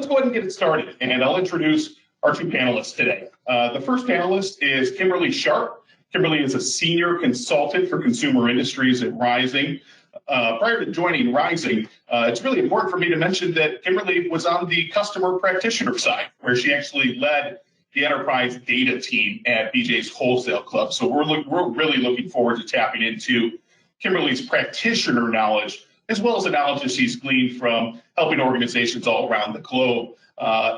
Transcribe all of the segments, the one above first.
let's go ahead and get it started, and I'll introduce our two panelists today. The first panelist is Kimberly Sharp. Kimberly is a senior consultant for consumer industries at Rizing. Prior to joining Rizing, it's really important for me to mention that Kimberly was on the customer practitioner side, where she actually led the enterprise data team at BJ's Wholesale Club. So we're really looking forward to tapping into Kimberly's practitioner knowledge, as well as the knowledge that she's gleaned from helping organizations all around the globe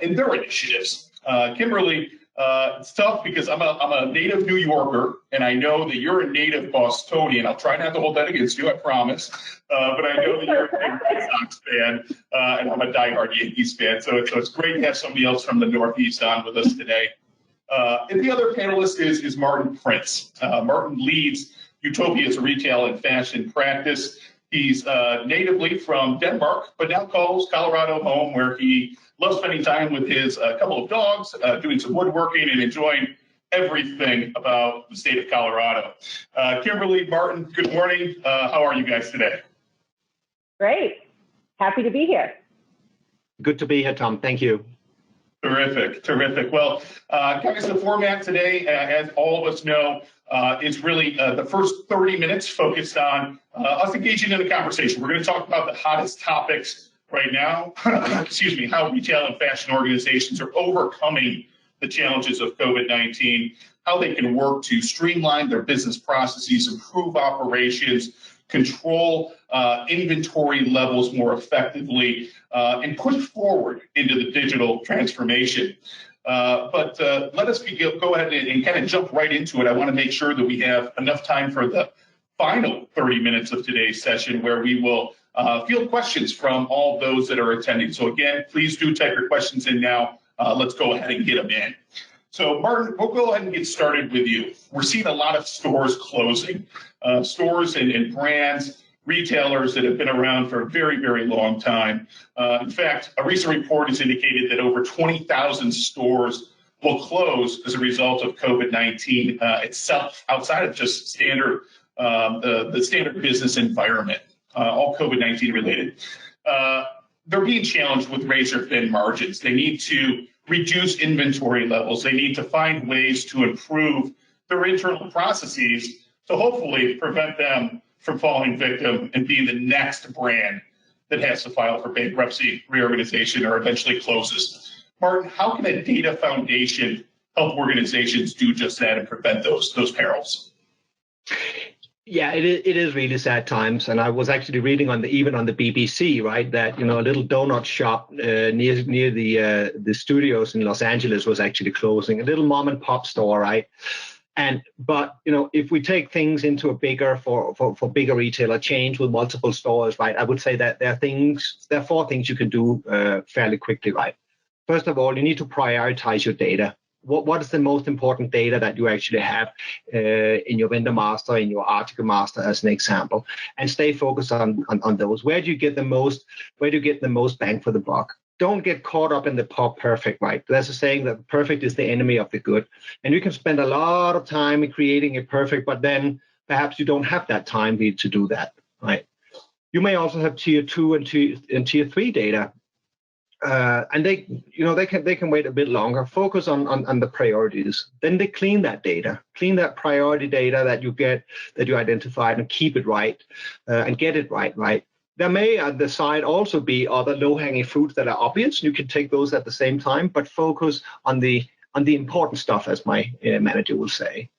in their initiatives. Kimberly, it's tough because I'm a native New Yorker, and I know that you're a native Bostonian. I'll try not to hold that against you, I promise. But I know that you're a big Red Sox fan, and I'm a diehard Yankees fan. So it's great to have somebody else from the Northeast on with us today. And the other panelist is Martin Printz. Martin leads Utopia's retail and fashion practice. He's natively from Denmark, but now calls Colorado home, where he loves spending time with his couple of dogs, doing some woodworking, and enjoying everything about the state of Colorado. Kimberly, Martin, good morning. How are you guys today? Great. Happy to be here. Good to be here, Tom. Thank you. Terrific, terrific. Well, guys, the format today, as all of us know, is really the first 30 minutes focused on us engaging in a conversation. We're going to talk about the hottest topics right now, excuse me, how retail and fashion organizations are overcoming the challenges of COVID-19, how they can work to streamline their business processes, improve operations, control inventory levels more effectively, and push forward into the digital transformation. But let us go ahead and kind of jump right into it. I want to make sure that we have enough time for the final 30 minutes of today's session, where we will field questions from all those that are attending. So again, please do type your questions in now. Let's go ahead and get them in. So Martin, we'll go ahead and get started with you. We're seeing a lot of stores closing, stores and brands, retailers that have been around for a very, very long time. In fact, a recent report has indicated that over 20,000 stores will close as a result of COVID-19 itself, outside of just standard the standard business environment, all COVID-19 related. They're being challenged with razor-thin margins. They need to reduce inventory levels. They need to find ways to improve their internal processes to hopefully prevent them from falling victim and being the next brand that has to file for bankruptcy, reorganization, or eventually closes. Martin, how can a data foundation help organizations do just that and prevent those perils? Yeah, it is really sad times, and I was actually reading even on the BBC, right, that a little donut shop near the studios in Los Angeles was actually closing, a little mom and pop store, right? But if we take things into a bigger for bigger retailer change with multiple stores, right, I would say that there are four things you can do fairly quickly, right? First of all, you need to prioritize your data. What is the most important data that you actually have in your vendor master, in your article master, as an example, and stay focused on those. Where do you get the most bang for the buck? Don't get caught up in the perfect, right? There's a saying that perfect is the enemy of the good. And you can spend a lot of time in creating a perfect, but then perhaps you don't have that time to do that, right? You may also have tier 2 and tier 3 data. And they can wait a bit longer. Focus on the priorities. Then they clean that data, clean that priority data that you identified, and keep it right and get it right. There may at the side also be other low-hanging fruits that are obvious. You can take those at the same time, but focus on the important stuff, as my manager will say.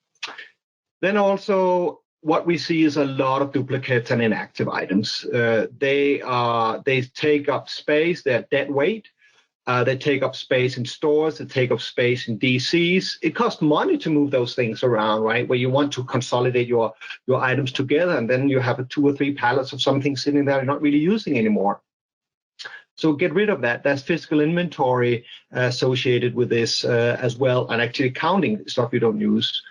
Then also, what we see is a lot of duplicates and inactive items. They take up space. They're dead weight. They take up space in stores. They take up space in DCs. It costs money to move those things around, right? Where you want to consolidate your items together, and then you have 2 or 3 pallets of something sitting there you're not really using anymore. So get rid of that. That's physical inventory associated with this as well, and actually counting stuff you don't use.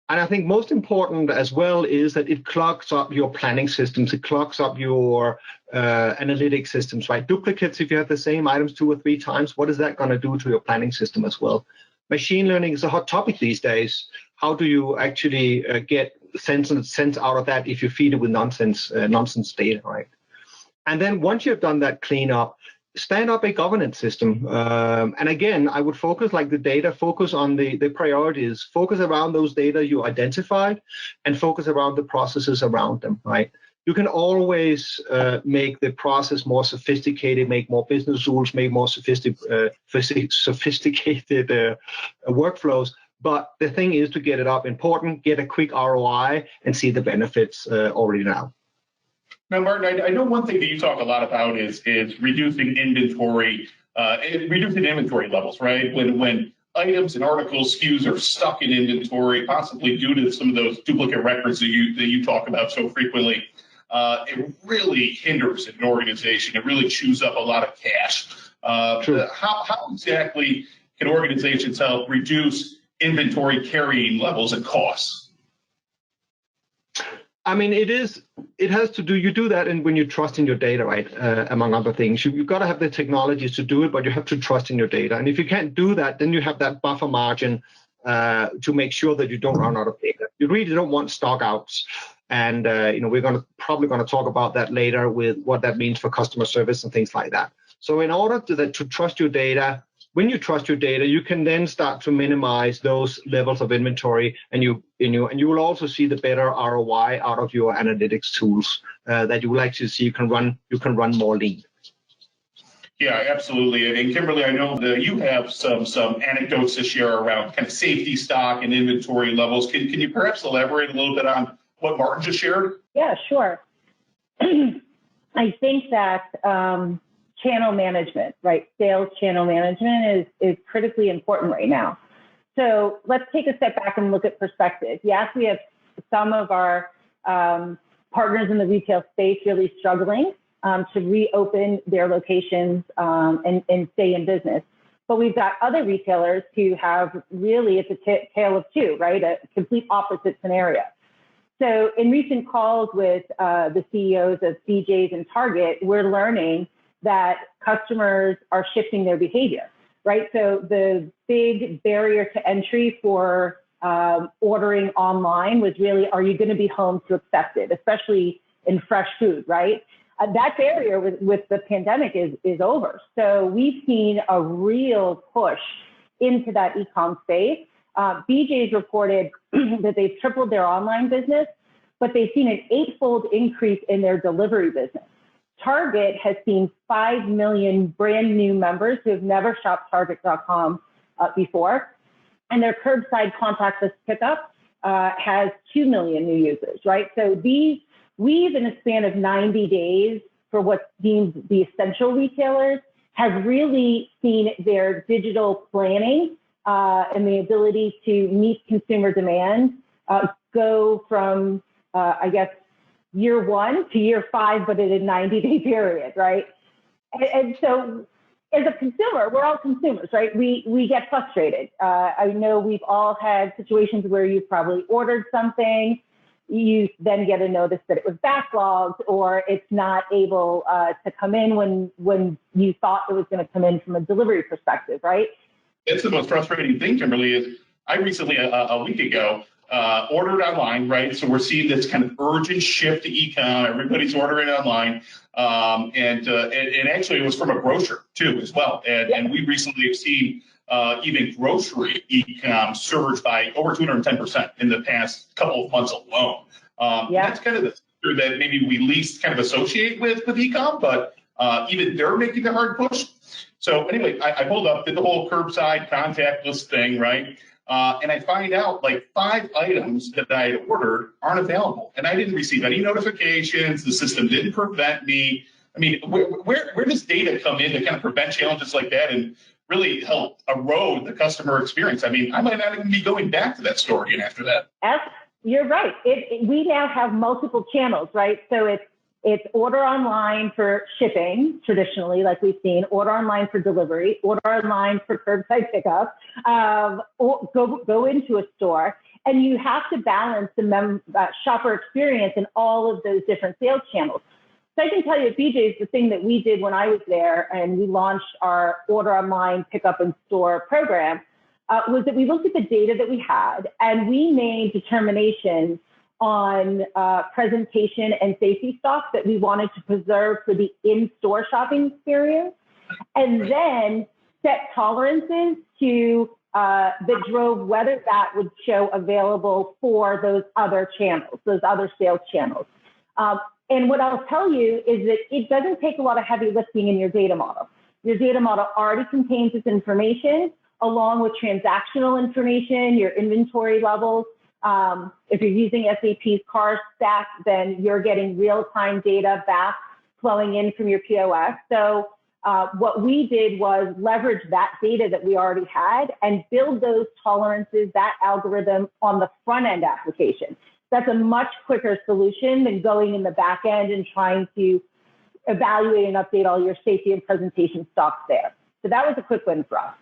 And I think most important as well is that it clogs up your planning systems. It clogs up your analytic systems, right? Duplicates, if you have the same items 2 or 3 times, what is that going to do to your planning system as well? Machine learning is a hot topic these days. How do you actually get sense out of that if you feed it with nonsense data, right? And then once you've done that cleanup, stand up a governance system. And again, I would focus like the data, focus on the priorities, focus around those data you identified, and focus around the processes around them, right? You can always make the process more sophisticated, make more business rules, make more sophisticated workflows. But the thing is to get it up important, get a quick ROI, and see the benefits already now. Now, Martin, I know one thing that you talk a lot about is reducing inventory, reducing inventory levels, right? When items and articles, SKUs are stuck in inventory, possibly due to some of those duplicate records that you talk about so frequently, it really hinders an organization. It really chews up a lot of cash. How exactly can organizations help reduce inventory carrying levels and costs? I mean, it has to do, you do that and when you trust in your data, right? Among other things, you've got to have the technologies to do it, but you have to trust in your data. And if you can't do that, then you have that buffer margin to make sure that you don't run out of data. You really don't want stock outs. And, we're probably going to talk about that later with what that means for customer service and things like that. So in order to trust your data, when you trust your data, you can then start to minimize those levels of inventory, and you will also see the better ROI out of your analytics tools that you will actually see you can run more lean. Yeah, absolutely. And Kimberly, I know that you have some anecdotes to share around kind of safety stock and inventory levels. Can you perhaps elaborate a little bit on what Martin just shared? Yeah, sure. I think that channel management, right? Sales channel management is critically important right now. So let's take a step back and look at perspective. Yes, we have some of our partners in the retail space really struggling to reopen their locations and stay in business. But we've got other retailers who have really, it's a tale of two, right? A complete opposite scenario. So in recent calls with the CEOs of BJ's and Target, we're learning that customers are shifting their behavior, right? So the big barrier to entry for ordering online was really, are you going to be home to accept it, especially in fresh food, right? That barrier with the pandemic is over. So we've seen a real push into that e-com space. BJ's reported that they've tripled their online business, but they've seen an 8-fold increase in their delivery business. Target has seen 5 million brand new members who have never shopped Target.com before, and their curbside contactless pickup has 2 million new users, right? So we've, in a span of 90 days, for what's deemed the essential retailers, have really seen their digital planning and the ability to meet consumer demand go from, year 1 to year 5, but in a 90-day period, right? And so as a consumer, we're all consumers, right? We get frustrated. I know we've all had situations where you've probably ordered something, you then get a notice that it was backlogged or it's not able to come in when you thought it was going to come in from a delivery perspective, right? It's the most frustrating thing, Kimberly, is I recently, a week ago, ordered online, right? So we're seeing this kind of urgent shift to e-com. Everybody's ordering online. And actually it was from a grocer too as well. And we recently have seen even grocery e-com surge by over 210% in the past couple of months alone. That's kind of the sector that maybe we least kind of associate with e-com, but even they're making a hard push. So anyway, I pulled up, did the whole curbside contactless thing, right? And I find out like 5 items that I had ordered aren't available. And I didn't receive any notifications. The system didn't prevent me. I mean, where does data come in to kind of prevent challenges like that and really help erode the customer experience? I mean, I might not even be going back to that store again after that. You're right. We now have multiple channels, right? So it's order online for shipping, traditionally, like we've seen, order online for delivery, order online for curbside pickup, or go into a store. And you have to balance the shopper experience in all of those different sales channels. So I can tell you at BJ's, the thing that we did when I was there and we launched our order online, pickup in store program was that we looked at the data that we had and we made determinations on presentation and safety stock that we wanted to preserve for the in-store shopping experience. and then set tolerances to that drove whether that would show available for those other channels, those other sales channels. And what I'll tell you is that it doesn't take a lot of heavy lifting in your data model. Your data model already contains this information along with transactional information, your inventory levels. If you're using SAP's car stack, then you're getting real-time data back flowing in from your POS. So what we did was leverage that data that we already had and build those tolerances, that algorithm on the front end application. That's a much quicker solution than going in the back end and trying to evaluate and update all your safety and presentation stocks there. So that was a quick win for us.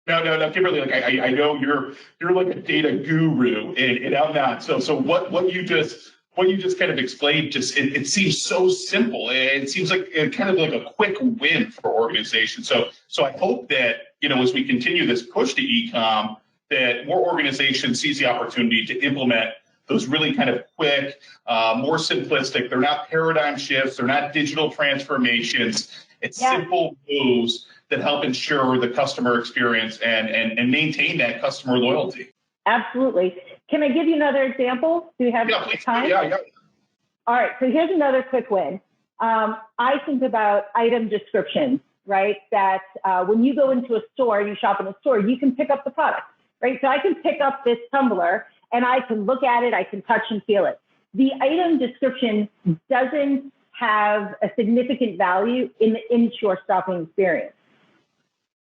No, Kimberly, like I know you're like a data guru, and I'm not. So what you just kind of explained, it seems so simple. It seems like kind of like a quick win for organizations. So I hope that, as we continue this push to e-com, that more organizations seize the opportunity to implement those really kind of quick, more simplistic. They're not paradigm shifts. They're not digital transformations. It's simple moves that help ensure the customer experience and maintain that customer loyalty. Absolutely. Can I give you another example? Do you have time? Yeah. All right. So here's another quick win. I think about item descriptions, right? That when you go into a store, you shop in a store, you can pick up the product, right? So I can pick up this tumbler and I can look at it, I can touch and feel it. The item description doesn't have a significant value in the in-store shopping experience.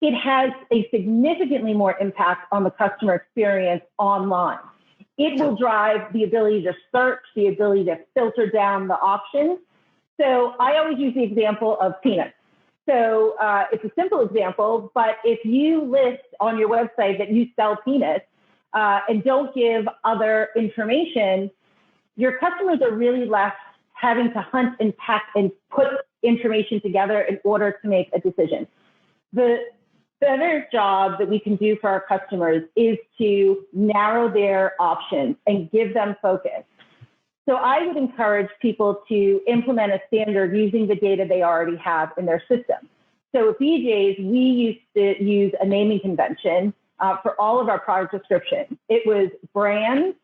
It has a significantly more impact on the customer experience online. It will drive the ability to search, the ability to filter down the options. So I always use the example of peanuts. So it's a simple example, but if you list on your website that you sell peanuts and don't give other information, your customers are really left having to hunt and pack and put information together in order to make a decision. The better job that we can do for our customers is to narrow their options and give them focus. So I would encourage people to implement a standard using the data they already have in their system. So at BJ's, we used to use a naming convention for all of our product descriptions. It was brand,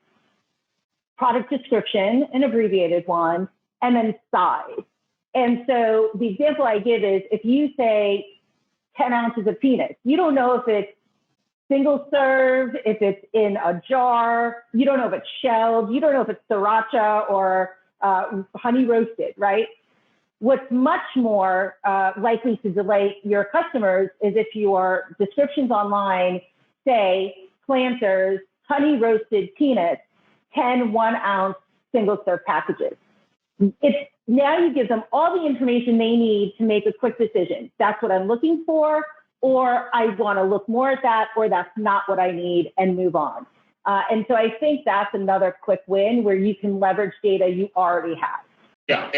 product description, an abbreviated one, and then size. And so the example I give is if you say 10 ounces of peanuts, you don't know if it's single serve, if it's in a jar, you don't know if it's shelled, you don't know if it's sriracha or honey roasted, right? What's much more likely to delight your customers is if your descriptions online say Planters, honey roasted peanuts, 10 1-ounce single serve packages. It's now you give them all the information they need to make a quick decision. That's what I'm looking for, or I want to look more at that, or that's not what I need, and move on. And so I think that's another quick win where you can leverage data you already have. Yeah,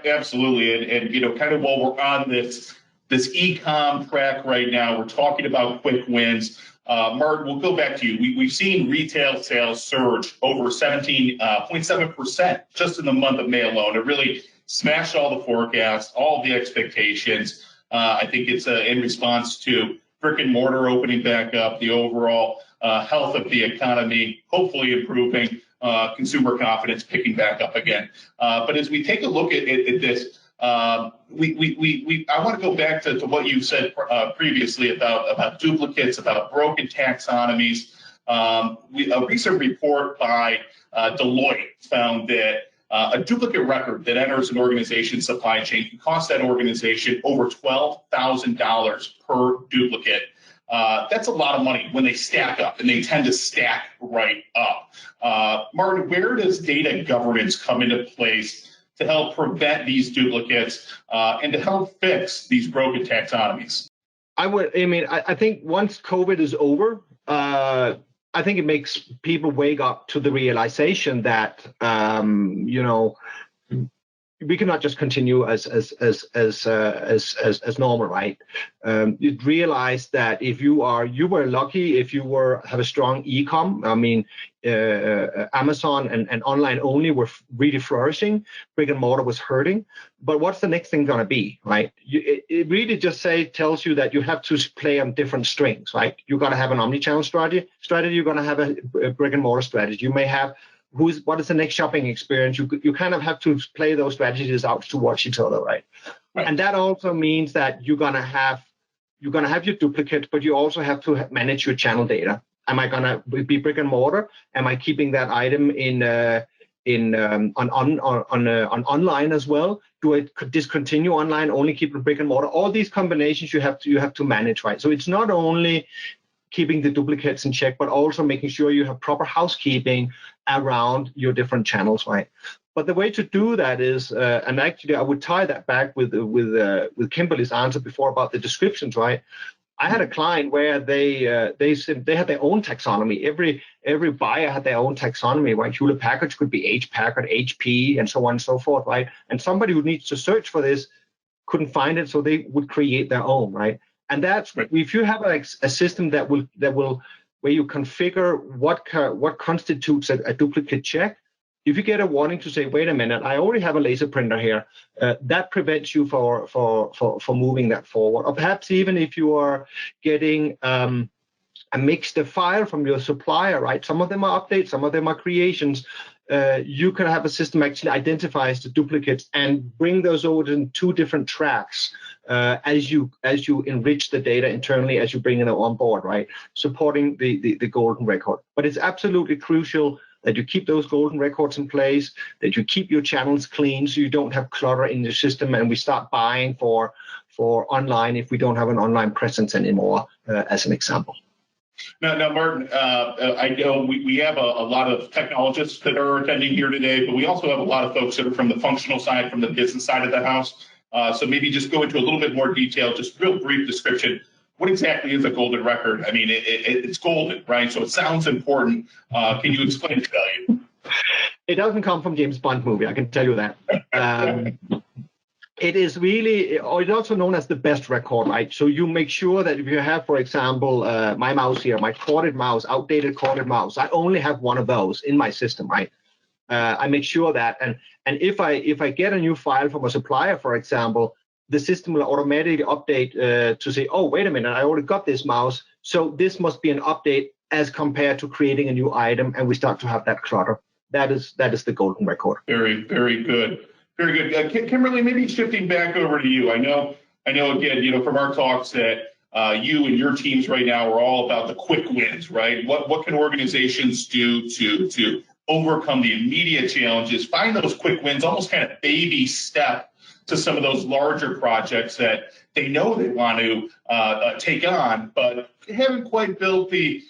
absolutely. And kind of while we're on this e-com track right now, we're talking about quick wins. Martin, we'll go back to you. We've seen retail sales surge over 17.7% just in the month of May alone. It really smashed all the forecasts, all the expectations. I think it's in response to brick and mortar opening back up, the overall health of the economy, hopefully improving, consumer confidence picking back up again. But as we take a look at this, I want to go back to what you said previously about duplicates, about broken taxonomies. A recent report by Deloitte found that a duplicate record that enters an organization's supply chain can cost that organization over $12,000 per duplicate. That's a lot of money when they stack up, and they tend to stack right up. Martin, where does data governance come into place to help prevent these duplicates and to help fix these broken taxonomies? I think once COVID is over, I think it makes people wake up to the realization that, we cannot just continue as normal, right? You'd realize that if you were lucky if you have a strong e-com. I mean, Amazon and online only were really flourishing. Brick and mortar was hurting. But what's the next thing going to be, right? It really just tells you that you have to play on different strings, right? You're going to have an omni-channel strategy. You're going to have a brick and mortar strategy. You may have what is the next shopping experience? You kind of have to play those strategies out towards each other, right? And that also means that you're gonna have your duplicates, but you also have to manage your channel data. Am I gonna be brick and mortar? Am I keeping that item on online as well? Do I discontinue online, only keep the brick and mortar? All these combinations you have to manage, right? So it's not only keeping the duplicates in check, but also making sure you have proper housekeeping around your different channels, right? But the way to do that is, and actually I would tie that back with Kimberly's answer before about the descriptions, right? I had a client where they said they had their own taxonomy. Every buyer had their own taxonomy, right? Hewlett Packard could be H Packard, HP, and so on and so forth, right? And somebody who needs to search for this couldn't find it, so they would create their own, right? And that's if you have a system that will where you configure what constitutes a duplicate check. If you get a warning to say, wait a minute, I already have a laser printer here, that prevents you for moving that forward. Or perhaps even if you are getting a mixed file from your supplier, right? Some of them are updates, some of them are creations. You can have a system actually identifies the duplicates and bring those over in two different tracks as you enrich the data internally, as you bring them on board, right? Supporting the golden record. But it's absolutely crucial that you keep those golden records in place, that you keep your channels clean so you don't have clutter in the system, and we start buying for online if we don't have an online presence anymore, as an example. Now, Martin, I know we have a lot of technologists that are attending here today, but we also have a lot of folks that are from the functional side, from the business side of the house. So maybe just go into a little bit more detail, just real brief description. What exactly is a golden record? I mean, it's golden, right? So it sounds important. Can you explain it to value? It doesn't come from James Bond movie, I can tell you that. It is really, or it's also known as the best record, right? So you make sure that if you have, for example, my mouse here, my corded mouse, outdated corded mouse, I only have one of those in my system, right? I make sure that, and if I get a new file from a supplier, for example, the system will automatically update to say, oh, wait a minute, I already got this mouse, so this must be an update as compared to creating a new item, and we start to have that clutter. That is the golden record. Very, very good. Very good. Kimberly, maybe shifting back over to you. I know again, from our talks that you and your teams right now are all about the quick wins, right? What can organizations do to overcome the immediate challenges, find those quick wins, almost kind of baby step to some of those larger projects that they know they want to take on, but haven't quite built the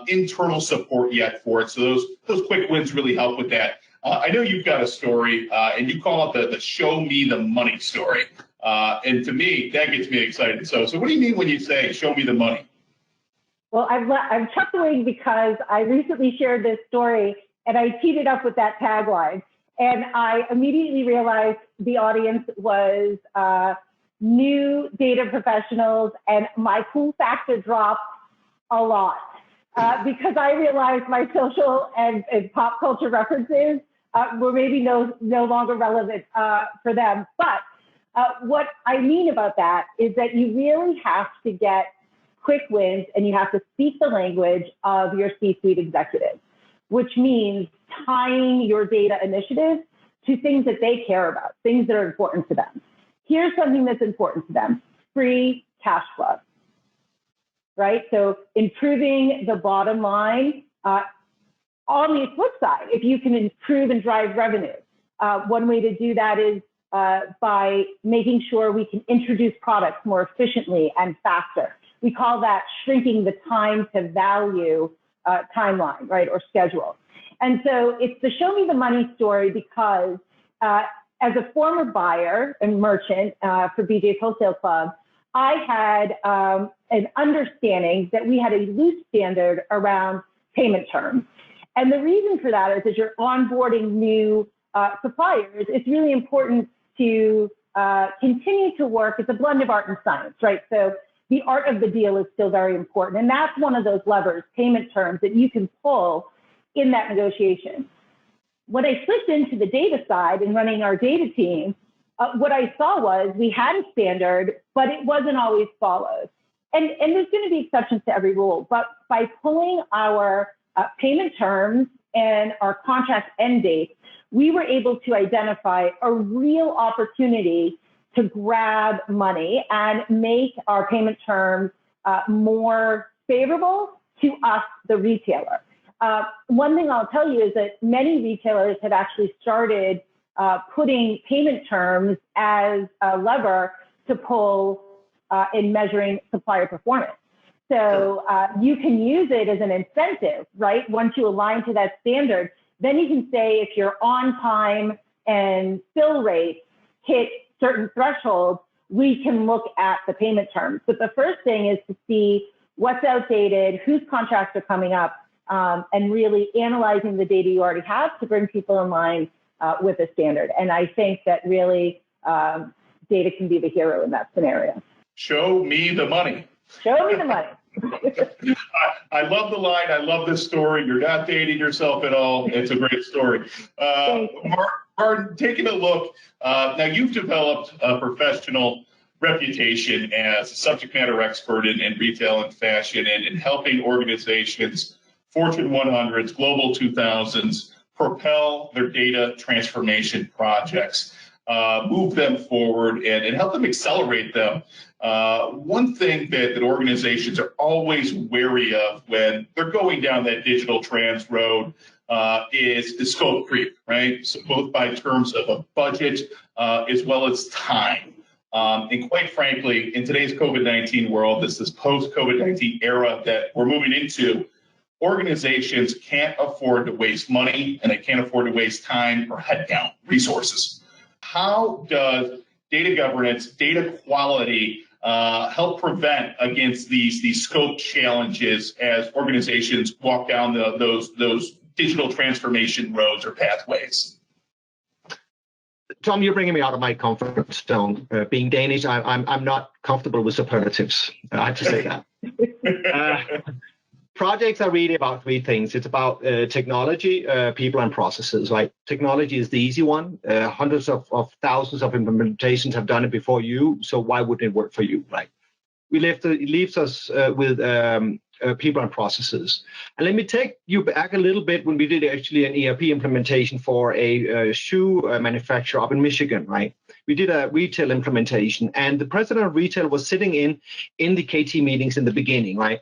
internal support yet for it. So those quick wins really help with that. I know you've got a story, and you call it the show me the money story. And to me, that gets me excited. So what do you mean when you say show me the money? Well, I'm chuckling because I recently shared this story and I teed it up with that tagline. And I immediately realized the audience was new data professionals, and my cool factor dropped a lot because I realized my social and pop culture references were maybe no longer relevant for them. But what I mean about that is that you really have to get quick wins, and you have to speak the language of your C-suite executives, which means tying your data initiatives to things that they care about, things that are important to them. Here's something that's important to them: free cash flow, right? So improving the bottom line. On the flip side, if you can improve and drive revenue, one way to do that is by making sure we can introduce products more efficiently and faster. We call that shrinking the time to value timeline, right, or schedule. And so it's the show me the money story because as a former buyer and merchant for BJ's Wholesale Club, I had an understanding that we had a loose standard around payment terms. And the reason for that is as you're onboarding new suppliers, it's really important to continue to work. It's a blend of art and science, right? So the art of the deal is still very important. And that's one of those levers, payment terms, that you can pull in that negotiation. When I flipped into the data side and running our data team, what I saw was we had a standard, but it wasn't always followed. And there's going to be exceptions to every rule. But by pulling our payment terms and our contract end dates, we were able to identify a real opportunity to grab money and make our payment terms more favorable to us, the retailer. One thing I'll tell you is that many retailers have actually started putting payment terms as a lever to pull in measuring supplier performance. So you can use it as an incentive, right? Once you align to that standard, then you can say if your on time and fill rates hit certain thresholds, we can look at the payment terms. But the first thing is to see what's outdated, whose contracts are coming up, and really analyzing the data you already have to bring people in line with the standard. And I think that really data can be the hero in that scenario. Show me the money. Show me the money. I love the line. I love this story. You're not dating yourself at all. It's a great story. Martin, taking a look, now you've developed a professional reputation as a subject matter expert in retail and fashion and in helping organizations, Fortune 100s, Global 2000s, propel their data transformation projects, move them forward and help them accelerate them. One thing that organizations are always wary of when they're going down that digital trans road is the scope creep, right? So both by terms of a budget as well as time. And quite frankly, in today's COVID-19 world, this post-COVID-19 era that we're moving into, organizations can't afford to waste money and they can't afford to waste time or headcount, resources. How does data governance, data quality help prevent against these scope challenges as organizations walk down those digital transformation roads or pathways? Tom, you're bringing me out of my comfort zone. Being Danish, I'm not comfortable with superlatives. I have to say that. Projects are really about three things. It's about technology, people, and processes, right? Technology is the easy one. Hundreds of thousands of implementations have done it before you, so why wouldn't it work for you, right? It leaves us with people and processes. And let me take you back a little bit when we did actually an ERP implementation for a shoe manufacturer up in Michigan, right? We did a retail implementation, and the president of retail was sitting in the KT meetings in the beginning, right?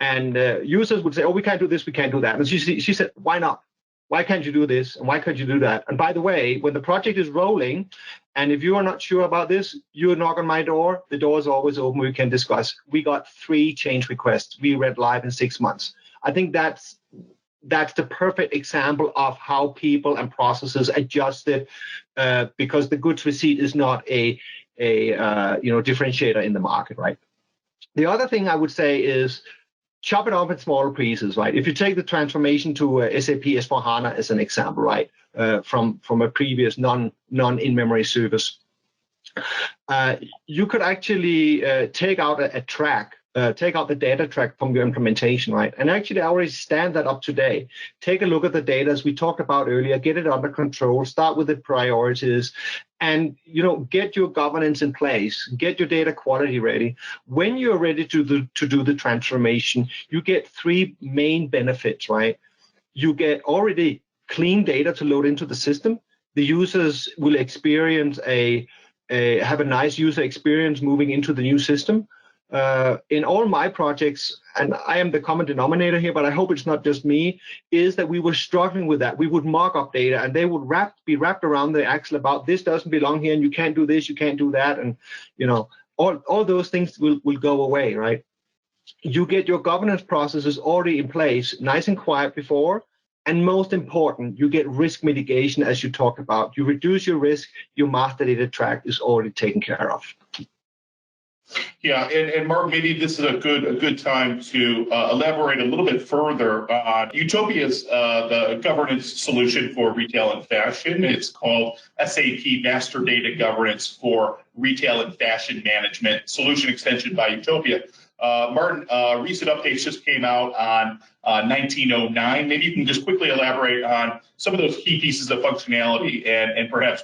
And users would say, oh, we can't do this, we can't do that. And she said, why not? Why can't you do this? And why can't you do that? And by the way, when the project is rolling, and if you are not sure about this, you knock on my door. The door is always open. We can discuss. We got 3 change requests. We went live in 6 months. I think that's the perfect example of how people and processes adjusted because the goods receipt is not a differentiator in the market, right? The other thing I would say is chop it up in smaller pieces, right? If you take the transformation to SAP S/4HANA as an example, right, from a previous non-in-memory service, you could actually take out a track, take out the data track from your implementation, right? And actually, I already stand that up today. Take a look at the data as we talked about earlier, get it under control, start with the priorities, and get your governance in place, get your data quality ready. When you're ready to do the transformation, you get 3 main benefits, right? You get already clean data to load into the system. The users will experience have a nice user experience moving into the new system. In all my projects, and I am the common denominator here, but I hope it's not just me, is that we were struggling with that. We would mock up data and they would be wrapped around the axle about this doesn't belong here and you can't do this, you can't do that. And, all those things will go away, right? You get your governance processes already in place, nice and quiet before. And most important, you get risk mitigation as you talked about. You reduce your risk, your master data track is already taken care of. Yeah, and Mark, maybe this is a good time to elaborate a little bit further on Utopia's the governance solution for retail and fashion. It's called SAP Master Data Governance for Retail and Fashion Management, solution extension by Utopia. Martin, recent updates just came out on 1909. Maybe you can just quickly elaborate on some of those key pieces of functionality and perhaps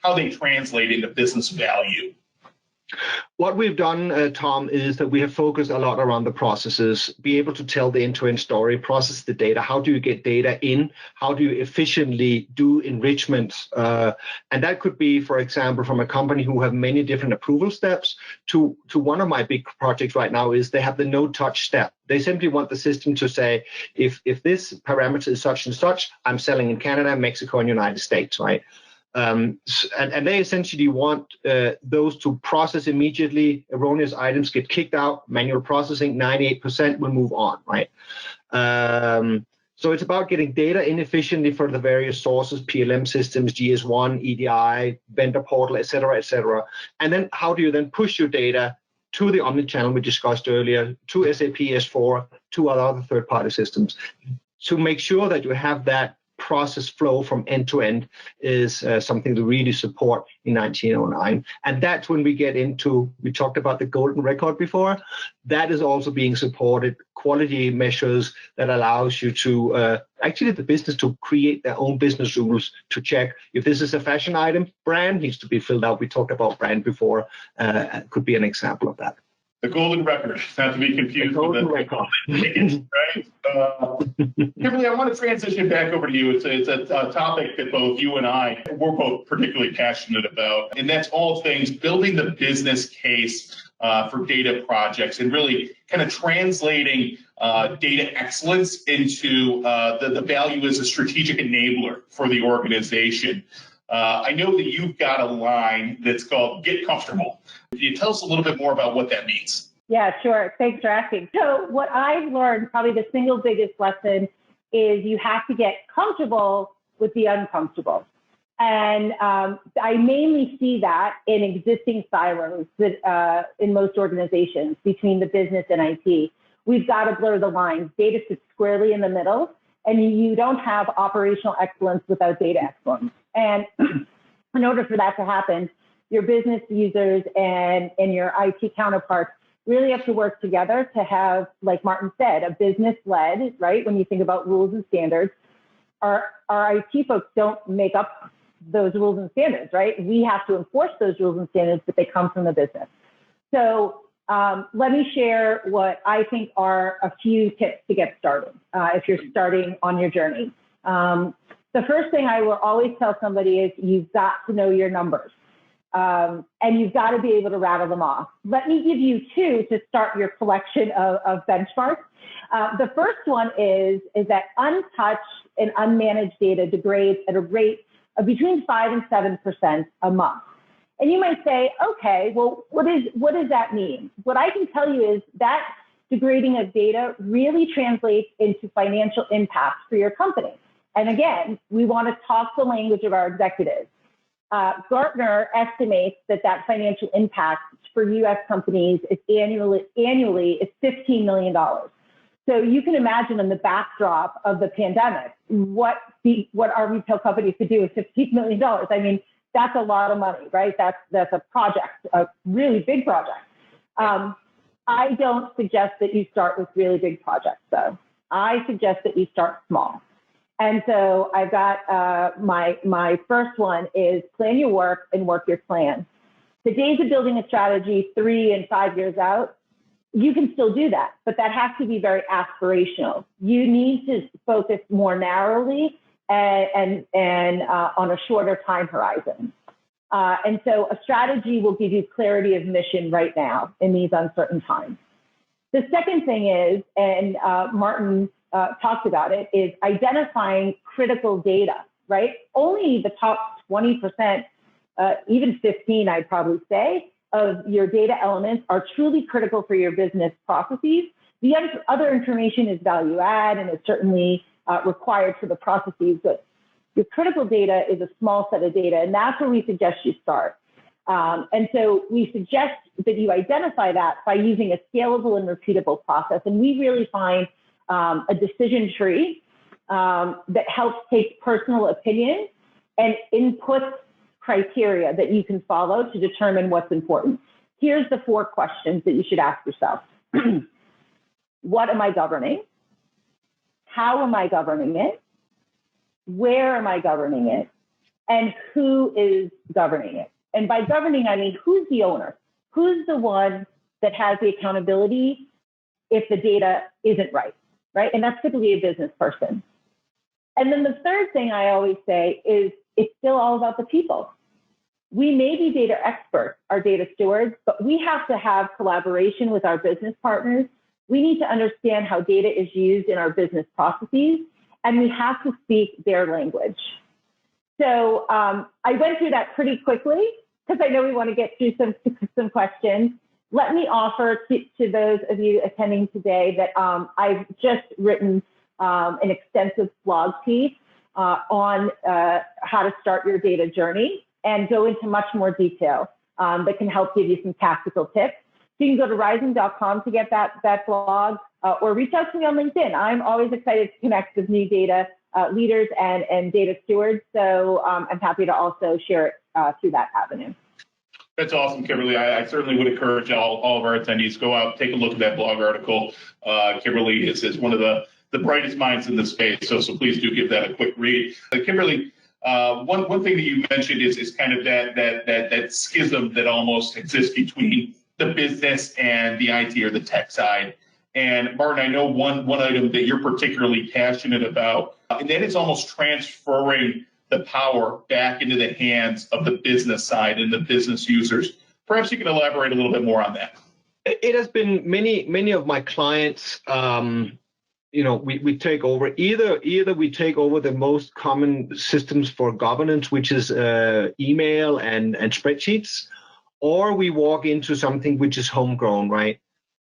how they translate into business value. What we've done, Tom, is that we have focused a lot around the processes, be able to tell the end-to-end story, process the data. How do you get data in? How do you efficiently do enrichment? And that could be, for example, from a company who have many different approval steps to one of my big projects right now is they have the no-touch step. They simply want the system to say, if this parameter is such and such, I'm selling in Canada, Mexico, and United States, right? And they essentially want those to process immediately. Erroneous items get kicked out. Manual processing, 98% will move on, right? So it's about getting data in efficiently for the various sources, PLM systems, GS1, EDI, vendor portal, et cetera, and then how do you then push your data to the omnichannel we discussed earlier, to SAP S4, to other third-party systems, to make sure that you have that process flow from end to end is something to really support in 1909. And that's when we get into, we talked about the golden record before, that is also being supported, quality measures that allows you to, actually the business to create their own business rules to check if this is a fashion item, brand needs to be filled out. We talked about brand before, could be an example of that. The golden record, not to be confused with the golden tickets, right? Kimberly, I want to transition back over to you. It's a topic that both you and I, we're both particularly passionate about, and that's all things building the business case for data projects and really kind of translating data excellence into the value as a strategic enabler for the organization. I know that you've got a line that's called Get Comfortable. Can you tell us a little bit more about what that means? Yeah, sure. Thanks for asking. So what I've learned, probably the single biggest lesson, is you have to get comfortable with the uncomfortable. And I mainly see that in existing silos that, in most organizations between the business and IT. We've got to blur the lines. Data sits squarely in the middle, and you don't have operational excellence without data excellence. And in order for that to happen, your business users and your IT counterparts really have to work together to have, like Martin said, a business-led, right? When you think about rules and standards, our IT folks don't make up those rules and standards, right? We have to enforce those rules and standards, but they come from the business. So let me share what I think are a few tips to get started if you're starting on your journey. The first thing I will always tell somebody is you've got to know your numbers. And you've got to be able to rattle them off. Let me give you two to start your collection of benchmarks. The first one is that untouched and unmanaged data degrades at a rate of between 5 and 7% a month. And you might say, okay, well, what does that mean? What I can tell you is that degrading of data really translates into financial impact for your company. And again, we want to talk the language of our executives. Gartner estimates that financial impact for U.S. companies is annually is $15 million. So you can imagine in the backdrop of the pandemic, what our retail companies could do with $15 million. I mean, that's a lot of money, right? That's a project, a really big project. I don't suggest that you start with really big projects, though. I suggest that you start small. And so I've got my first one is plan your work and work your plan. The days of building a strategy 3 and 5 years out, you can still do that, but that has to be very aspirational. You need to focus more narrowly and on a shorter time horizon. And so a strategy will give you clarity of mission right now in these uncertain times. The second thing is, and Martin talked about it, is identifying critical data, right? Only the top 20%, even 15, I'd probably say, of your data elements are truly critical for your business processes. The other information is value add and is certainly required for the processes, but your critical data is a small set of data, and that's where we suggest you start. And so we suggest that you identify that by using a scalable and repeatable process. And we really find a decision tree that helps take personal opinion and input criteria that you can follow to determine what's important. Here's the 4 questions that you should ask yourself. What am I governing? How am I governing it? Where am I governing it? And who is governing it? And by governing, I mean, who's the owner? Who's the one that has the accountability if the data isn't right, right? And that's typically a business person. And then the third thing I always say is it's still all about the people. We may be data experts, our data stewards, but we have to have collaboration with our business partners. We need to understand how data is used in our business processes, and we have to speak their language. So I went through that pretty quickly because I know we want to get through some questions. Let me offer to those of you attending today that I've just written an extensive blog piece on how to start your data journey and go into much more detail that can help give you some tactical tips. So you can go to rising.com to get that blog or reach out to me on LinkedIn. I'm always excited to connect with new data leaders and data stewards. So I'm happy to also share it through that avenue. That's awesome, Kimberly. I certainly would encourage all of our attendees, go out, take a look at that blog article. Kimberly is one of the brightest minds in the space, so please do give that a quick read. Kimberly, one thing that you mentioned is kind of that schism that almost exists between the business and the IT or the tech side. And Martin, I know one item that you're particularly passionate about, and that is almost transferring the power back into the hands of the business side and the business users. Perhaps you can elaborate a little bit more on that. It has been many of my clients. We take over either we take over the most common systems for governance, which is email and spreadsheets, or we walk into something which is homegrown, right?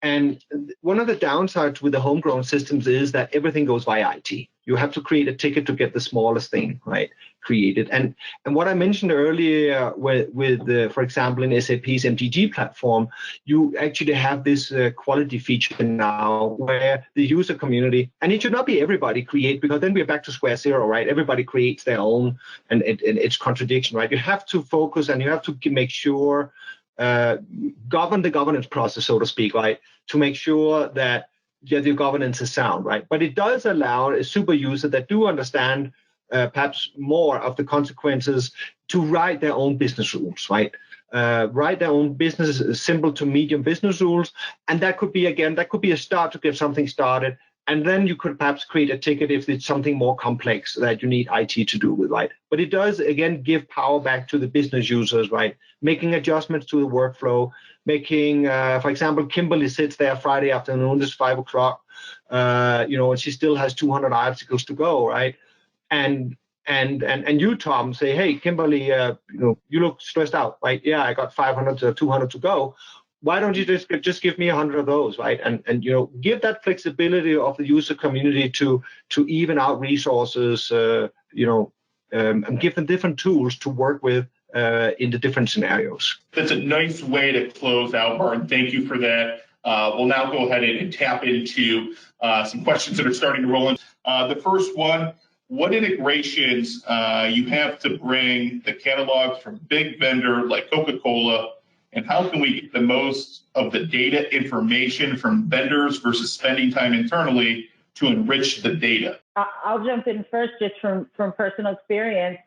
And one of the downsides with the homegrown systems is that everything goes via IT. You have to create a ticket to get the smallest thing, right, created. And what I mentioned earlier with for example, in SAP's MDG platform, you actually have this quality feature now where the user community, and it should not be everybody create, because then we're back to square zero, right? Everybody creates their own, and it's contradiction, right? You have to focus and you have to make sure govern the governance process, so to speak, right, to make sure that the governance is sound, right? But it does allow a super user that do understand perhaps more of the consequences to write their own business rules, right? Write their own business, simple to medium business rules, and that could be a start to get something started. And then you could perhaps create a ticket if it's something more complex that you need IT to do with, right? But it does, again, give power back to the business users, right? Making adjustments to the workflow, making, for example, Kimberly sits there Friday afternoon, it's 5 o'clock, and she still has 200 articles to go, right? And you, Tom, say, hey, Kimberly, you look stressed out, right? Yeah, I got 500 to 200 to go. Why don't you just give me 100 of those, right? And give that flexibility of the user community to even out resources, and give them different tools to work with in the different scenarios. That's a nice way to close out, Martin. Thank you for that. We'll now go ahead and tap into some questions that are starting to roll in. The first one, what integrations you have to bring the catalogs from big vendor like Coca-Cola, and how can we get the most of the data information from vendors versus spending time internally to enrich the data? I'll jump in first just from personal experience.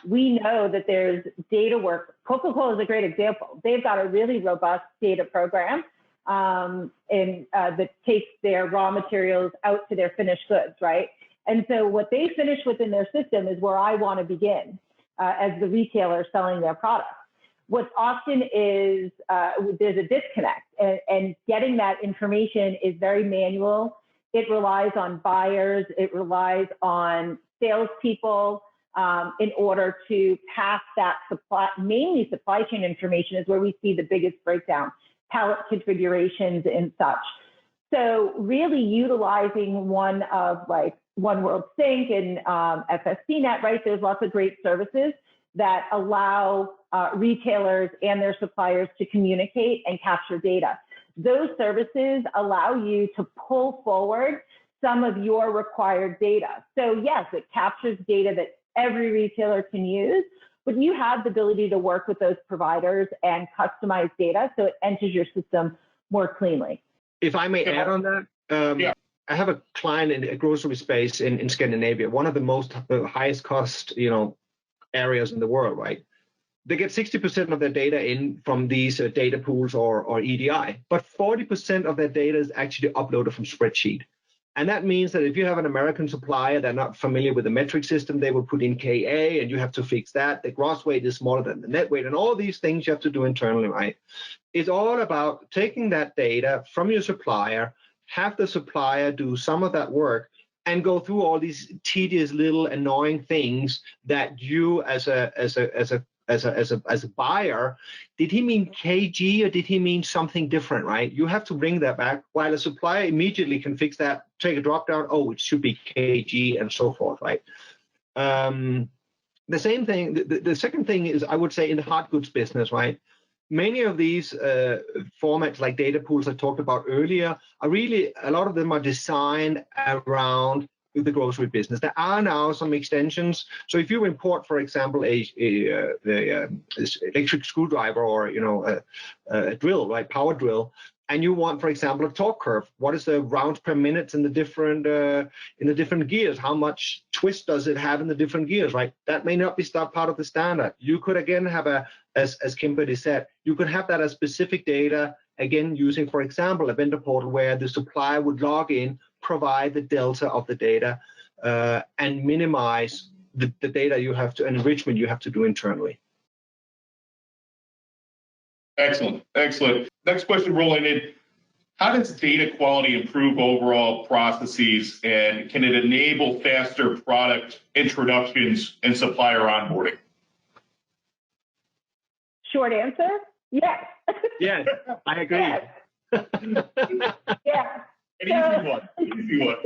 We know that there's data work. Coca-Cola is a great example. They've got a really robust data program that takes their raw materials out to their finished goods, right? And so what they finish within their system is where I want to begin as the retailer selling their product. What often is there's a disconnect, and getting that information is very manual. It relies on buyers. It relies on salespeople in order to pass that mainly supply chain information is where we see the biggest breakdown, pallet configurations and such. So really utilizing one of like One World Sync and FSCnet, right? There's lots of great services that allow retailers and their suppliers to communicate and capture data. Those services allow you to pull forward some of your required data. So yes, it captures data that every retailer can use, but you have the ability to work with those providers and customize data so it enters your system more cleanly. If I may add on that, I have a client in a grocery space in Scandinavia, one of the highest cost, areas in the world, right? They get 60% of their data in from these data pools or EDI, but 40% of their data is actually uploaded from spreadsheet. And that means that if you have an American supplier, they're not familiar with the metric system, they will put in KA and you have to fix that. The gross weight is smaller than the net weight and all these things you have to do internally, right? It's all about taking that data from your supplier, have the supplier do some of that work and go through all these tedious little annoying things that you as a buyer, did he mean kg or did he mean something different, right? You have to bring that back, while a supplier immediately can fix that, take a drop down, oh, it should be kg and so forth, right? The same thing, the second thing is, I would say in the hard goods business, right? Many of these formats like data pools I talked about earlier are really, a lot of them are designed around the grocery business. There are now some extensions. So if you import, for example, the electric screwdriver or a drill, right, power drill, and you want, for example, a torque curve. What is the rounds per minute in the different gears? How much twist does it have in the different gears, right? That may not be part of the standard. You could again have as Kimberly said, you could have that as specific data, again using, for example, a vendor portal where the supplier would log in, provide the delta of the data, and minimize the data you have to, and enrichment you have to do internally. Excellent, excellent. Next question rolling in. How does data quality improve overall processes, and can it enable faster product introductions and supplier onboarding? Short answer, yes. Yes, I agree. Yes. Yeah. An easy one.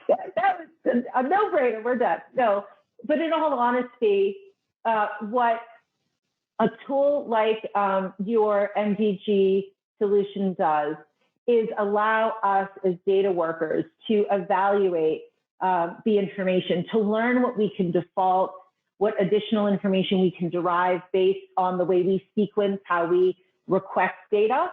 That was a no-brainer. We're done. No, but in all honesty, what a tool like your MDG solution does is allow us as data workers to evaluate the information, to learn what we can default, what additional information we can derive based on the way we sequence how we request data.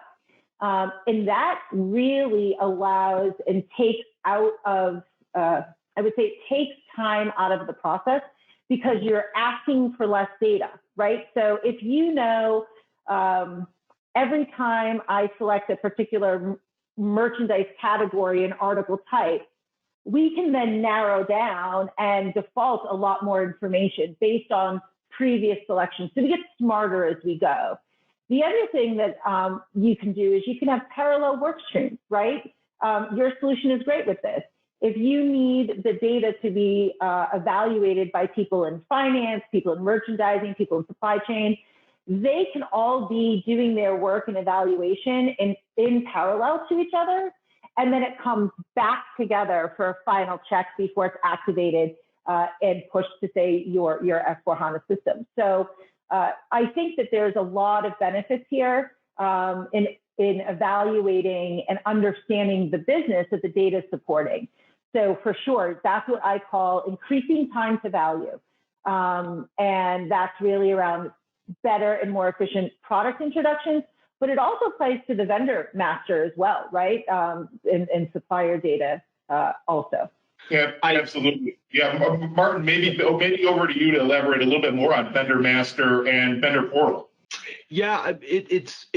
And that really allows and takes out of, I would say it takes time out of the process because you're asking for less data, right? So if you know, every time I select a particular merchandise category and article type, we can then narrow down and default a lot more information based on previous selections. So we get smarter as we go. The other thing that you can do is you can have parallel work streams, right? Your solution is great with this. If you need the data to be evaluated by people in finance, people in merchandising, people in supply chain, they can all be doing their work and evaluation in parallel to each other. And then it comes back together for a final check before it's activated and pushed to, say, your S/4HANA system. So I think that there's a lot of benefits here in evaluating and understanding the business that the data is supporting. So for sure, that's what I call increasing time to value. And that's really around better and more efficient product introductions, but it also plays to the vendor master as well, right? And supplier data also. Yeah, absolutely. Yeah, Martin, maybe over to you to elaborate a little bit more on vendor master and vendor portal. Yeah, it's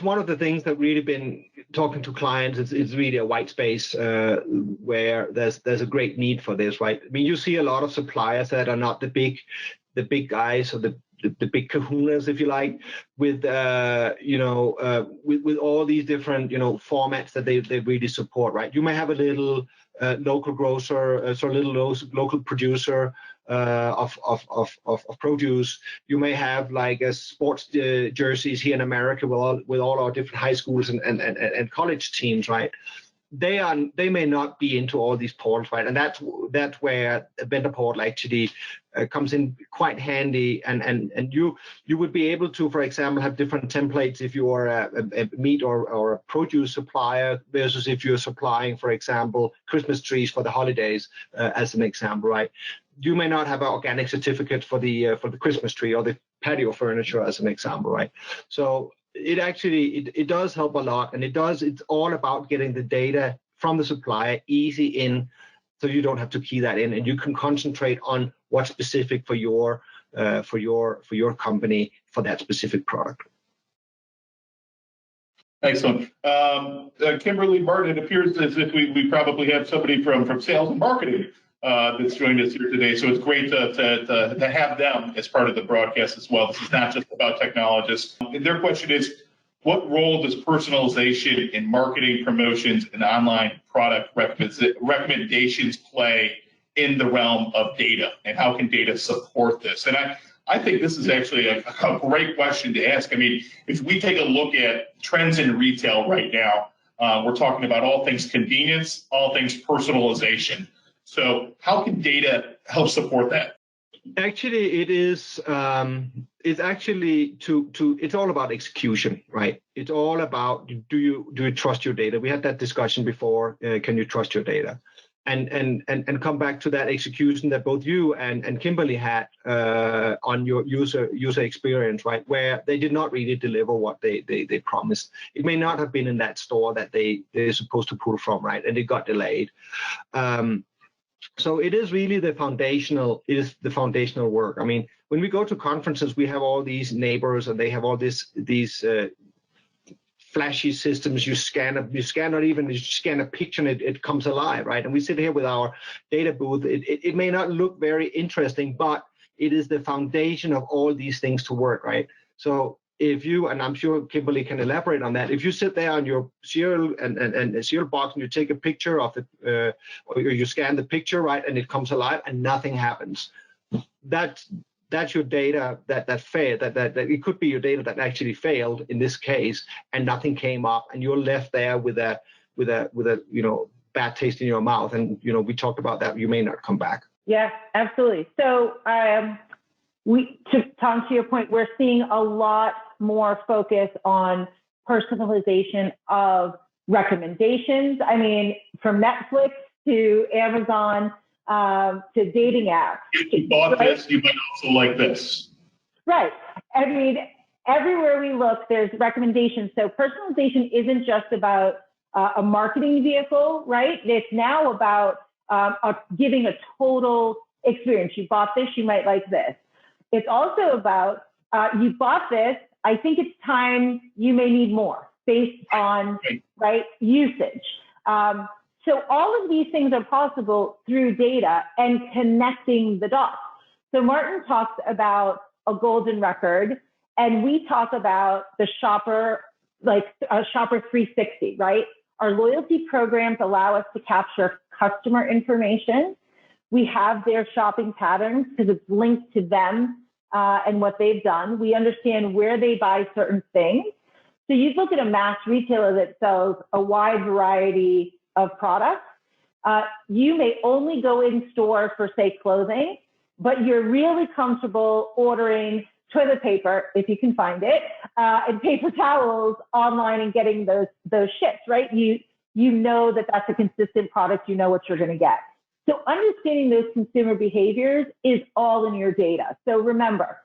one of the things that really been talking to clients. It's really a white space where there's a great need for this, right? I mean, you see a lot of suppliers that are not the big guys or the big kahunas, if you like, with with all these different formats that they really support, right? You may have a little local grocer, local producer of produce. You may have like a sports jerseys here in America with all our different high schools and college teams, right? they may not be into all these portals, right? And that's where a vendor portal actually comes in quite handy. And you would be able to, for example, have different templates if you are a meat or a produce supplier versus if you're supplying, for example, Christmas trees for the holidays, as an example, right? You may not have an organic certificate for the Christmas tree or the patio furniture, as an example, right? So it actually it does help a lot, and it's all about getting the data from the supplier easy in, so you don't have to key that in, and you can concentrate on what's specific for your company for that specific product. Excellent. Kimberly, Martin, it appears as if we probably have somebody from sales and marketing that's joined us here today. So it's great to have them as part of the broadcast as well. This is not just about technologists. Their question is, what role does personalization in marketing, promotions, and online product recommendations play in the realm of data? And how can data support this? And I think this is actually a great question to ask. I mean, if we take a look at trends in retail right now, we're talking about all things convenience, all things personalization. So how can data help support that? Actually, it is. It's actually it's all about execution, right? It's all about do you trust your data? We had that discussion before. Can you trust your data? And come back to that execution that both you and Kimberly had on your user experience, right? Where they did not really deliver what they promised. It may not have been in that store that they're supposed to pull from, right? And it got delayed. So it is really the foundational work. I mean, when we go to conferences, we have all these neighbors and they have all these flashy systems. You scan a picture and it comes alive, right? And we sit here with our data booth. It may not look very interesting, but it is the foundation of all these things to work, right? So if you, and I'm sure Kimberly can elaborate on that, if you sit there on your cereal and cereal box and you take a picture of it, or you scan the picture, right, and it comes alive and nothing happens, that's your data that failed. That it could be your data that actually failed in this case, and nothing came up, and you're left there with a bad taste in your mouth. And we talked about that. You may not come back. Yeah, absolutely. So Tom, to your point, we're seeing a lot more focus on personalization of recommendations. I mean, from Netflix to Amazon to dating apps. If you bought this, you might also like this. Right. I mean, everywhere we look, there's recommendations. So personalization isn't just about a marketing vehicle, right? It's now about giving a total experience. You bought this, you might like this. It's also about, you bought this, I think it's time you may need more based on usage. So all of these things are possible through data and connecting the dots. So Martin talks about a golden record, and we talk about the shopper, like a shopper 360, right? Our loyalty programs allow us to capture customer information. We have their shopping patterns because it's linked to them and what they've done. We understand where they buy certain things. So you look at a mass retailer that sells a wide variety of products. You may only go in store for, say, clothing, but you're really comfortable ordering toilet paper, if you can find it, and paper towels online and getting those shipped, right? You know that that's a consistent product. You know what you're going to get. So understanding those consumer behaviors is all in your data. So remember,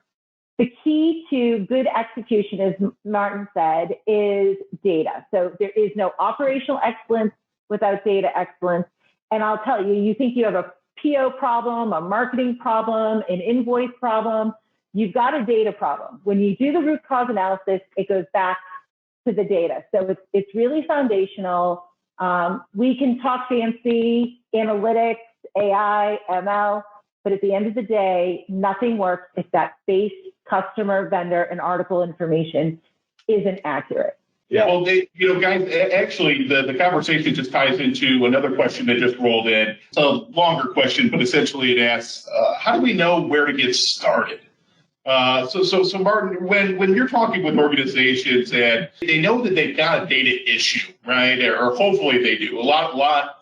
the key to good execution, as Martin said, is data. So there is no operational excellence without data excellence. And I'll tell you, you think you have a PO problem, a marketing problem, an invoice problem, you've got a data problem. When you do the root cause analysis, it goes back to the data. So it's really foundational. We can talk fancy analytics, AI, ML, but at the end of the day, nothing works if that base customer, vendor, and article information isn't accurate. Yeah, well, guys, actually, the conversation just ties into another question that just rolled in. It's a longer question, but essentially it asks, how do we know where to get started? So Martin, when you're talking with organizations and they know that they've got a data issue, right, or hopefully they do, a lot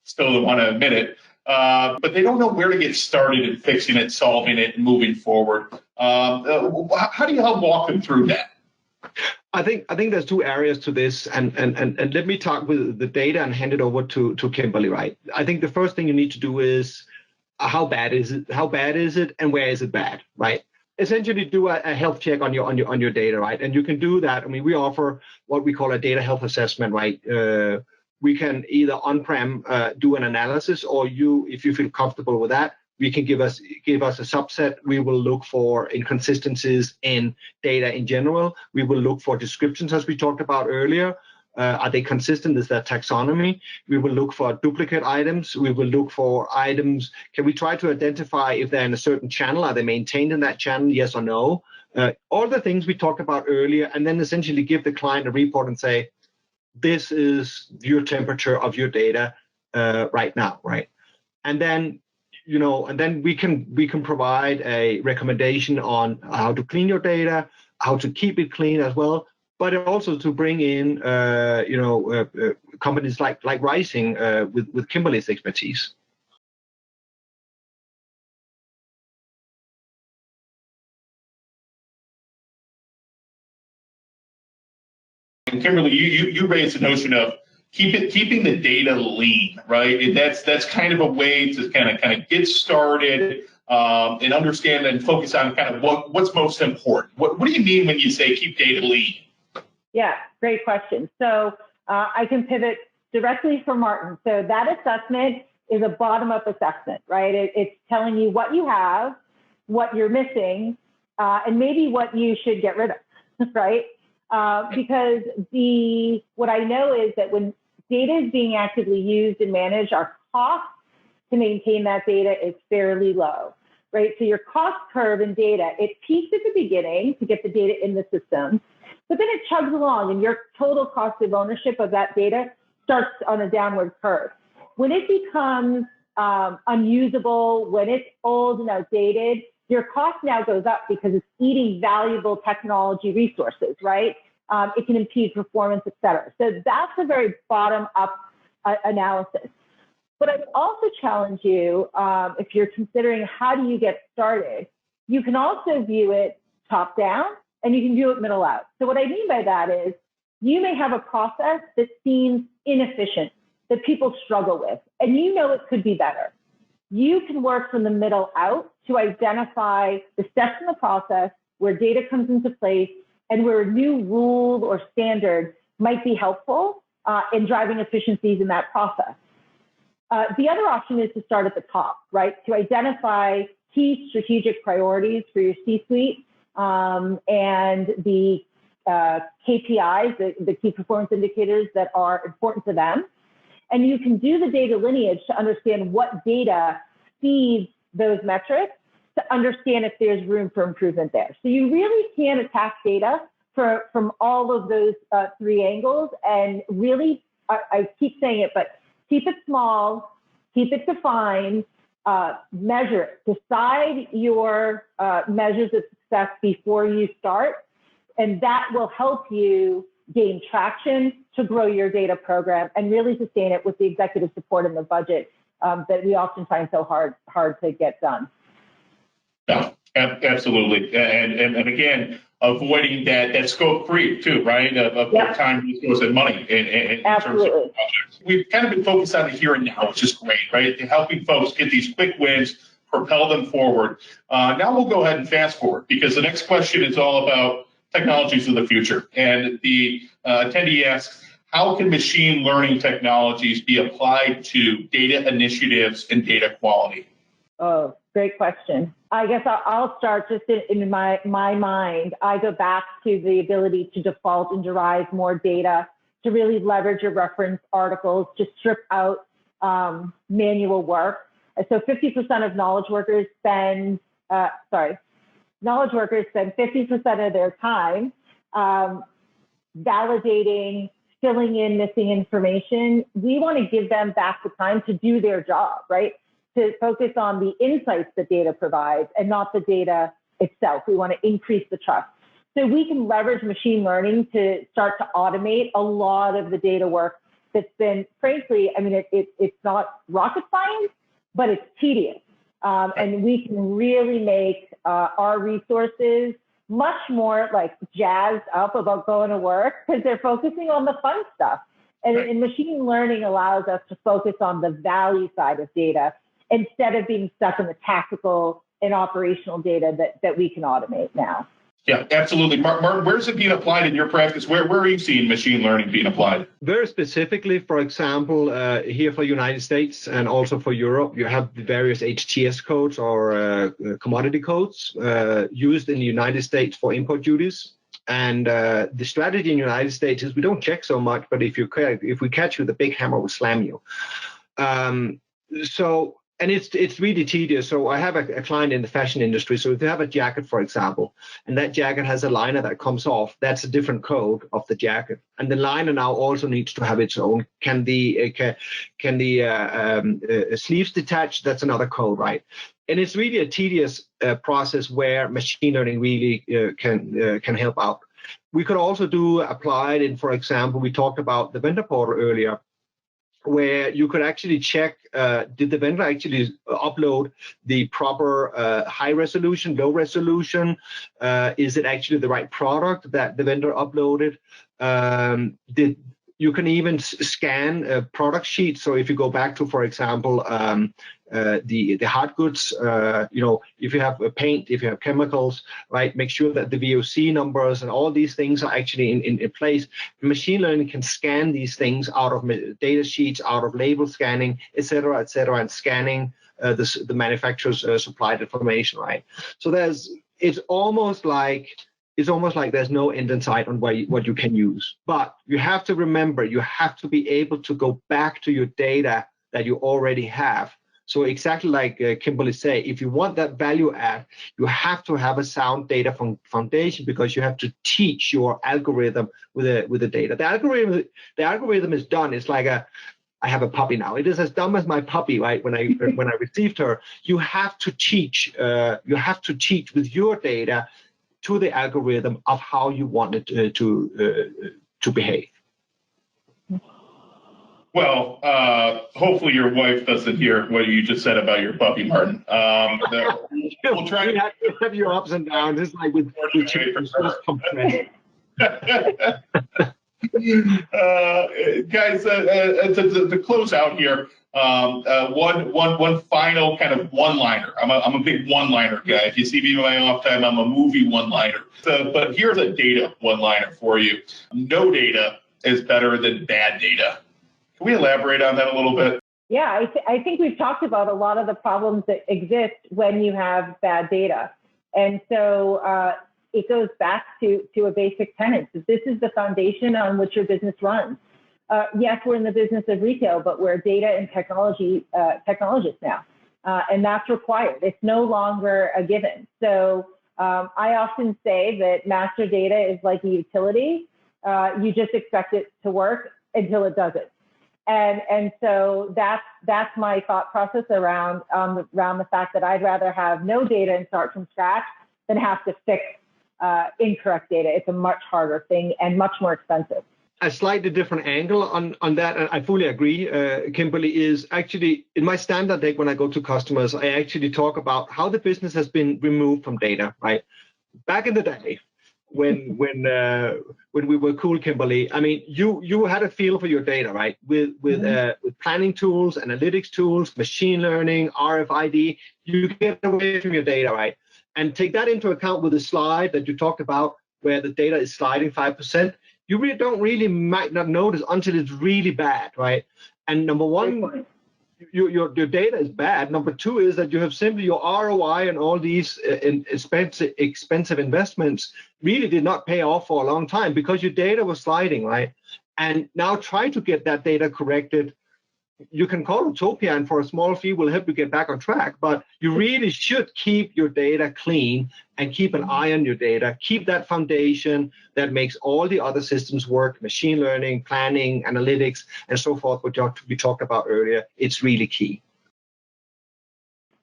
still don't want to admit it, but they don't know where to get started in fixing it, solving it, and moving forward. How do you help walk them through that? I think there's two areas to this, and let me talk with the data and hand it over to Kimberly. Right. I think the first thing you need to do is how bad is it? How bad is it, and where is it bad? Right. Essentially, do a health check on your data, right? And you can do that. I mean, we offer what we call a data health assessment, right? We can either on-prem do an analysis, or if you feel comfortable with that, we can give us a subset. We will look for inconsistencies in data in general. We will look for descriptions, as we talked about earlier. Are they consistent? Is there taxonomy? We will look for duplicate items. We will look for items. Can we try to identify if they're in a certain channel? Are they maintained in that channel? Yes or no? All the things we talked about earlier, and then essentially give the client a report and say, this is your temperature of your data right now, right? And then, we can provide a recommendation on how to clean your data, how to keep it clean as well, but also to bring in, companies like Rizing with Kimberly's expertise. And Kimberly, you raised the notion of keeping the data lean, right? And that's kind of a way to kind of get started and understand and focus on kind of what's most important. What do you mean when you say keep data lean? Yeah, great question. So I can pivot directly for Martin. So that assessment is a bottom-up assessment, right? It's telling you what you have, what you're missing, and maybe what you should get rid of, right? Because what I know is that when data is being actively used and managed, our cost to maintain that data is fairly low, right? So your cost curve in data, it peaks at the beginning to get the data in the system, but then it chugs along and your total cost of ownership of that data starts on a downward curve. When it becomes unusable, when it's old and outdated, your cost now goes up because it's eating valuable technology resources, right? It can impede performance, et cetera. So that's a very bottom-up analysis. But I would also challenge you, if you're considering how do you get started, you can also view it top-down, and you can view it middle out. So what I mean by that is you may have a process that seems inefficient, that people struggle with, and you know it could be better. You can work from the middle out to identify the steps in the process where data comes into place and where a new rule or standard might be helpful in driving efficiencies in that process. The other option is to start at the top, right? To identify key strategic priorities for your C-suite and the KPIs, the key performance indicators that are important to them. And you can do the data lineage to understand what data feeds those metrics to understand if there's room for improvement there. So you really can attack data from all of those three angles and really, I keep saying it, but keep it small, keep it defined, measure it, decide your measures of success before you start, and that will help you gain traction to grow your data program and really sustain it with the executive support and the budget that we often find so hard to get done. Yeah, absolutely. And again, avoiding that scope creep too, right? Of time, resources, and money in terms of projects. We've kind of been focused on the here and now, which is great, right? Helping folks get these quick wins, propel them forward. Now we'll go ahead and fast forward because the next question is all about technologies of the future. And the attendee asks, how can machine learning technologies be applied to data initiatives and data quality? Oh, great question. I guess I'll start just in my mind. I go back to the ability to default and derive more data, to really leverage your reference articles, to strip out manual work. So 50% of knowledge workers spend 50% of their time validating, filling in missing information. We want to give them back the time to do their job, right? To focus on the insights that data provides and not the data itself. We want to increase the trust. So we can leverage machine learning to start to automate a lot of the data work that's been, frankly, I mean, it's not rocket science, but it's tedious. And we can really make our resources much more like jazzed up about going to work because they're focusing on the fun stuff. And machine learning allows us to focus on the value side of data instead of being stuck in the tactical and operational data that we can automate now. Yeah, absolutely. Martin, where's it being applied in your practice? Where are you seeing machine learning being applied? Very specifically, for example, here for the United States and also for Europe, you have the various HTS codes or commodity codes used in the United States for import duties. And the strategy in the United States is we don't check so much, but if we catch you with a big hammer, we'll slam you. And it's really tedious. So I have a client in the fashion industry. So if you have a jacket, for example, and that jacket has a liner that comes off, that's a different code of the jacket. And the liner now also needs to have its own. Can the sleeves detach? That's another code, right? And it's really a tedious process where machine learning really can help out. We could also apply it in, for example, we talked about the vendor portal earlier, where you could actually check, did the vendor actually upload the proper high resolution, low resolution? Is it actually the right product that the vendor uploaded? You can even scan a product sheet. So if you go back to, for example, the hard goods, if you have paint, if you have chemicals, right, make sure that the VOC numbers and all these things are actually in place. Machine learning can scan these things out of data sheets, out of label scanning, et cetera, and scanning the manufacturer's supplied information, right? So it's almost like there's no end in sight on what you can use. But you have to remember, you have to be able to go back to your data that you already have. So exactly like Kimberly said, if you want that value add, you have to have a sound data foundation because you have to teach your algorithm with the data. The algorithm is done. It's like I have a puppy now. It is as dumb as my puppy, right? When I received her, you have to teach. You have to teach with your data to the algorithm of how you want it to behave. Well, hopefully your wife doesn't hear what you just said about your puppy, Martin. We'll try. You have your ups and downs. It's like with guys, to close out here, one final kind of one-liner. I'm a big one-liner guy. If you see me in my off time, I'm a movie one-liner. But here's a data one-liner for you. No data is better than bad data. Can we elaborate on that a little bit? Yeah, I think we've talked about a lot of the problems that exist when you have bad data. And so it goes back to a basic tenet. This is the foundation on which your business runs. Yes, we're in the business of retail, but we're data and technologists now. And that's required. It's no longer a given. So I often say that master data is like a utility. You just expect it to work until it doesn't. And so that's my thought process around the fact that I'd rather have no data and start from scratch than have to fix incorrect data. It's a much harder thing and much more expensive. A slightly different angle on that, and I fully agree, Kimberly, is actually in my standard deck when I go to customers, I actually talk about how the business has been removed from data, right? Back in the day, when we were cool, Kimberly, I mean, you had a feel for your data, right? With planning tools, analytics tools, machine learning, RFID, you get away from your data, right? And take that into account with the slide that you talked about, where the data is sliding 5%. You might not notice until it's really bad, right? And number one, your data is bad. Number two is that you have simply your ROI and all these expensive investments really did not pay off for a long time because your data was sliding, right? And now try to get that data corrected. You can call Utopia, and for a small fee, will help you get back on track. But you really should keep your data clean and keep an eye on your data. Keep that foundation that makes all the other systems work, machine learning, planning, analytics, and so forth, which we talked about earlier. It's really key.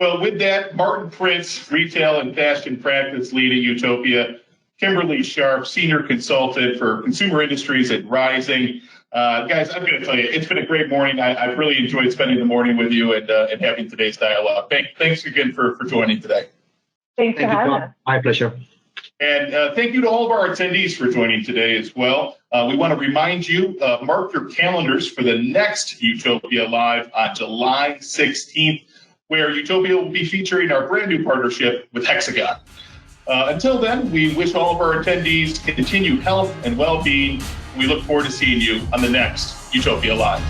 Well, with that, Martin Printz, Retail and Fashion Practice Lead at Utopia, Kimberly Sharp, Senior Consultant for Consumer Industries at Rizing. Guys, I'm going to tell you, it's been a great morning. I've really enjoyed spending the morning with you and having today's dialogue. Thanks again for joining today. Thanks for having us. My pleasure. And thank you to all of our attendees for joining today as well. We want to remind you, mark your calendars for the next Utopia Live on July 16th, where Utopia will be featuring our brand new partnership with Hexagon. Until then, we wish all of our attendees continued health and well-being. We look forward to seeing you on the next Utopia Live.